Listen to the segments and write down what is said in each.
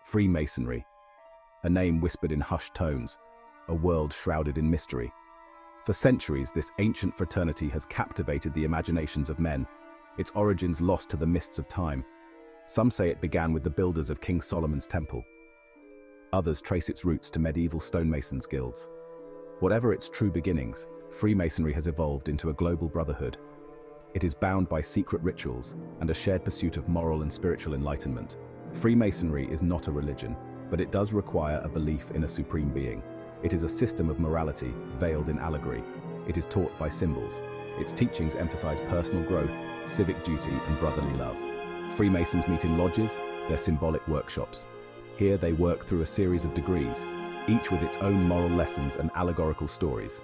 Freemasonry, a name whispered in hushed tones, a world shrouded in mystery. For centuries, this ancient fraternity has captivated the imaginations of men, its origins lost to the mists of time. Some say it began with the builders of King Solomon's temple. Others trace its roots to medieval stonemasons' guilds. Whatever its true beginnings, Freemasonry has evolved into a global brotherhood. It is bound by secret rituals and a shared pursuit of moral and spiritual enlightenment. Freemasonry is not a religion, but it does require a belief in a supreme being. It is a system of morality veiled in allegory. It is taught by symbols. Its teachings emphasize personal growth, civic duty, and brotherly love. Freemasons meet in lodges, their symbolic workshops. Here they work through a series of degrees, each with its own moral lessons and allegorical stories.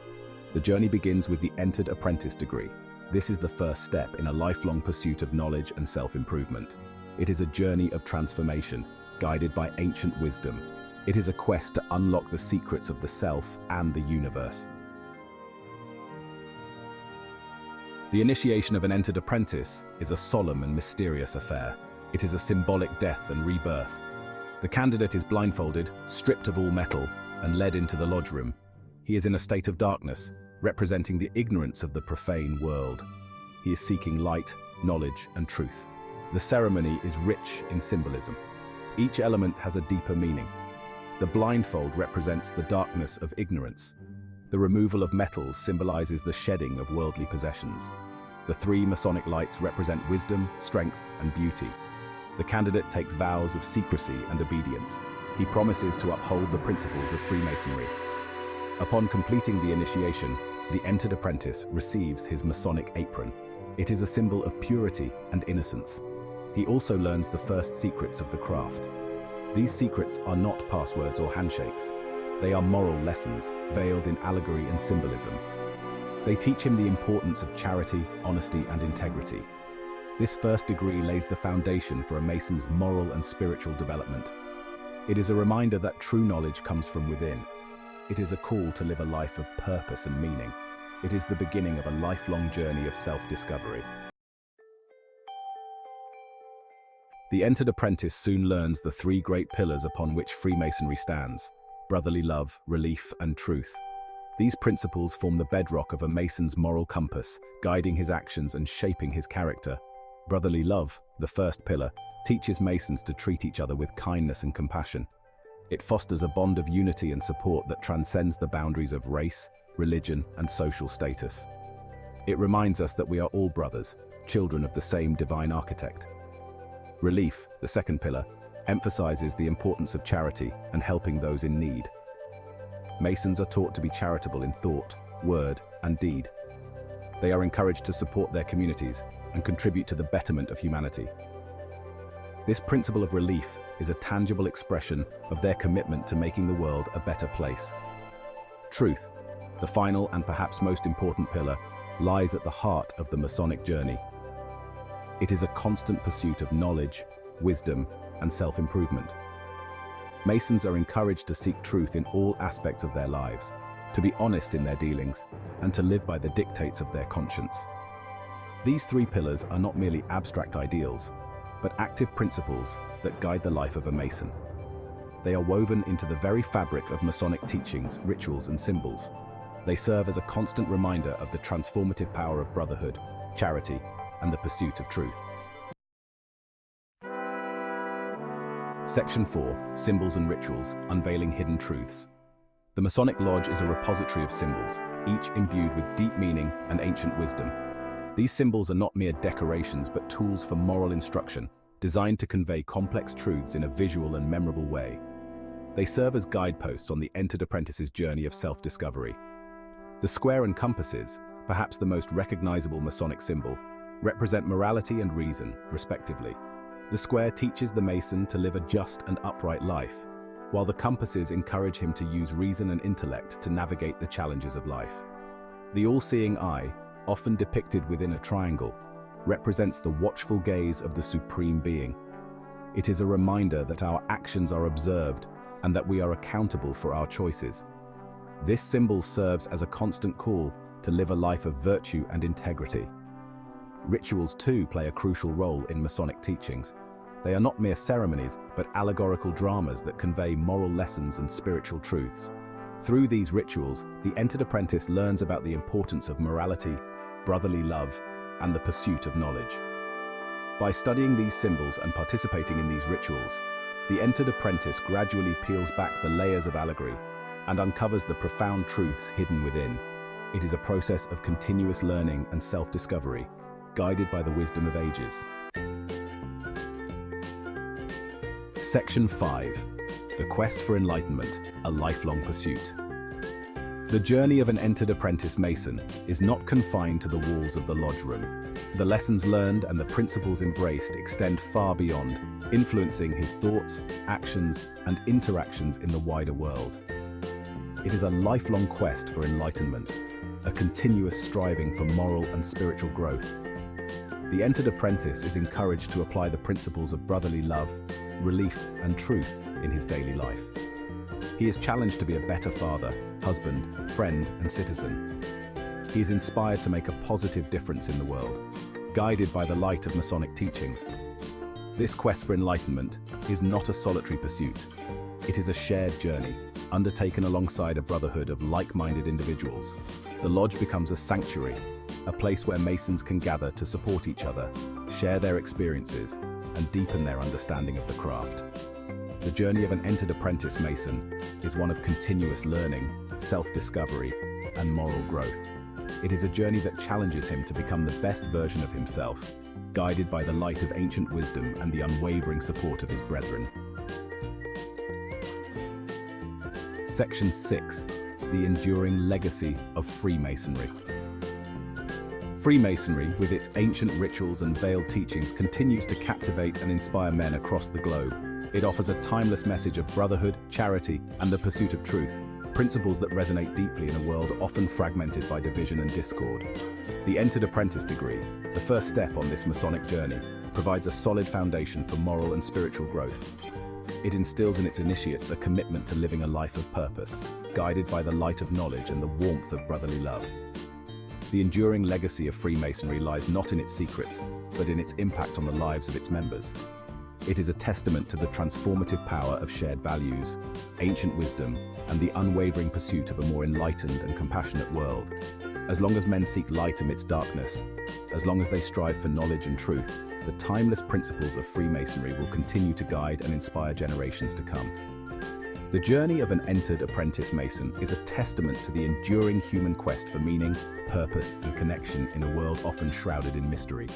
The journey begins with the entered apprentice degree. This is the first step in a lifelong pursuit of knowledge and self-improvement. It is a journey of transformation, guided by ancient wisdom. It is a quest to unlock the secrets of the self and the universe. The initiation of an entered apprentice is a solemn and mysterious affair. It is a symbolic death and rebirth. The candidate is blindfolded, stripped of all metal, and led into the lodge room. He is in a state of darkness, representing the ignorance of the profane world. He is seeking light, knowledge, and truth. The ceremony is rich in symbolism. Each element has a deeper meaning. The blindfold represents the darkness of ignorance. The removal of metals symbolizes the shedding of worldly possessions. The three Masonic lights represent wisdom, strength, and beauty. The candidate takes vows of secrecy and obedience. He promises to uphold the principles of Freemasonry. Upon completing the initiation, the entered apprentice receives his Masonic apron. It is a symbol of purity and innocence. He also learns the first secrets of the craft. These secrets are not passwords or handshakes. They are moral lessons, veiled in allegory and symbolism. They teach him the importance of charity, honesty, and integrity. This first degree lays the foundation for a Mason's moral and spiritual development. It is a reminder that true knowledge comes from within. It is a call to live a life of purpose and meaning. It is the beginning of a lifelong journey of self-discovery. The entered apprentice soon learns the three great pillars upon which Freemasonry stands: brotherly love, relief, and truth. These principles form the bedrock of a Mason's moral compass, guiding his actions and shaping his character. Brotherly love, the first pillar, teaches Masons to treat each other with kindness and compassion. It fosters a bond of unity and support that transcends the boundaries of race, religion, and social status. It reminds us that we are all brothers, children of the same divine architect. Relief, the second pillar, emphasizes the importance of charity and helping those in need. Masons are taught to be charitable in thought, word, and deed. They are encouraged to support their communities and contribute to the betterment of humanity. This principle of relief is a tangible expression of their commitment to making the world a better place. Truth, the final and perhaps most important pillar, lies at the heart of the Masonic journey. It is a constant pursuit of knowledge, wisdom, and self-improvement. Masons are encouraged to seek truth in all aspects of their lives, to be honest in their dealings, and to live by the dictates of their conscience. These three pillars are not merely abstract ideals, but active principles that guide the life of a Mason. They are woven into the very fabric of Masonic teachings, rituals, and symbols. They serve as a constant reminder of the transformative power of brotherhood, charity, and the pursuit of truth. Section 4, Symbols and Rituals, Unveiling Hidden Truths. The Masonic Lodge is a repository of symbols, each imbued with deep meaning and ancient wisdom. These symbols are not mere decorations but tools for moral instruction, designed to convey complex truths in a visual and memorable way. They serve as guideposts on the entered apprentice's journey of self-discovery. The square and compasses, perhaps the most recognizable Masonic symbol, represent morality and reason, respectively. The square teaches the Mason to live a just and upright life, while the compasses encourage him to use reason and intellect to navigate the challenges of life. The all-seeing eye, often depicted within a triangle, represents the watchful gaze of the Supreme Being. It is a reminder that our actions are observed and that we are accountable for our choices. This symbol serves as a constant call to live a life of virtue and integrity. Rituals, too, play a crucial role in Masonic teachings. They are not mere ceremonies, but allegorical dramas that convey moral lessons and spiritual truths. Through these rituals, the entered apprentice learns about the importance of morality, brotherly love, and the pursuit of knowledge. By studying these symbols and participating in these rituals, the entered apprentice gradually peels back the layers of allegory and uncovers the profound truths hidden within. It is a process of continuous learning and self-discovery, guided by the wisdom of ages. Section 5. The Quest for Enlightenment, a Lifelong Pursuit. The journey of an entered apprentice Mason is not confined to the walls of the lodge room. The lessons learned and the principles embraced extend far beyond, influencing his thoughts, actions, and interactions in the wider world. It is a lifelong quest for enlightenment, a continuous striving for moral and spiritual growth. The entered apprentice is encouraged to apply the principles of brotherly love, relief, and truth in his daily life. He is challenged to be a better father, husband, friend, and citizen. He is inspired to make a positive difference in the world, guided by the light of Masonic teachings. This quest for enlightenment is not a solitary pursuit. It is a shared journey, undertaken alongside a brotherhood of like-minded individuals. The lodge becomes a sanctuary, a place where Masons can gather to support each other, share their experiences, and deepen their understanding of the craft. The journey of an entered apprentice Mason is one of continuous learning, self-discovery, and moral growth. It is a journey that challenges him to become the best version of himself, guided by the light of ancient wisdom and the unwavering support of his brethren. Section 6. The Enduring Legacy of Freemasonry. Freemasonry, with its ancient rituals and veiled teachings, continues to captivate and inspire men across the globe. It offers a timeless message of brotherhood, charity, and the pursuit of truth, principles that resonate deeply in a world often fragmented by division and discord. The Entered Apprentice degree, the first step on this Masonic journey, provides a solid foundation for moral and spiritual growth. It instills in its initiates a commitment to living a life of purpose, guided by the light of knowledge and the warmth of brotherly love. The enduring legacy of Freemasonry lies not in its secrets, but in its impact on the lives of its members. It is a testament to the transformative power of shared values, ancient wisdom, and the unwavering pursuit of a more enlightened and compassionate world. As long as men seek light amidst darkness, as long as they strive for knowledge and truth, the timeless principles of Freemasonry will continue to guide and inspire generations to come. The journey of an entered apprentice Mason is a testament to the enduring human quest for meaning, purpose, and connection in a world often shrouded in mystery.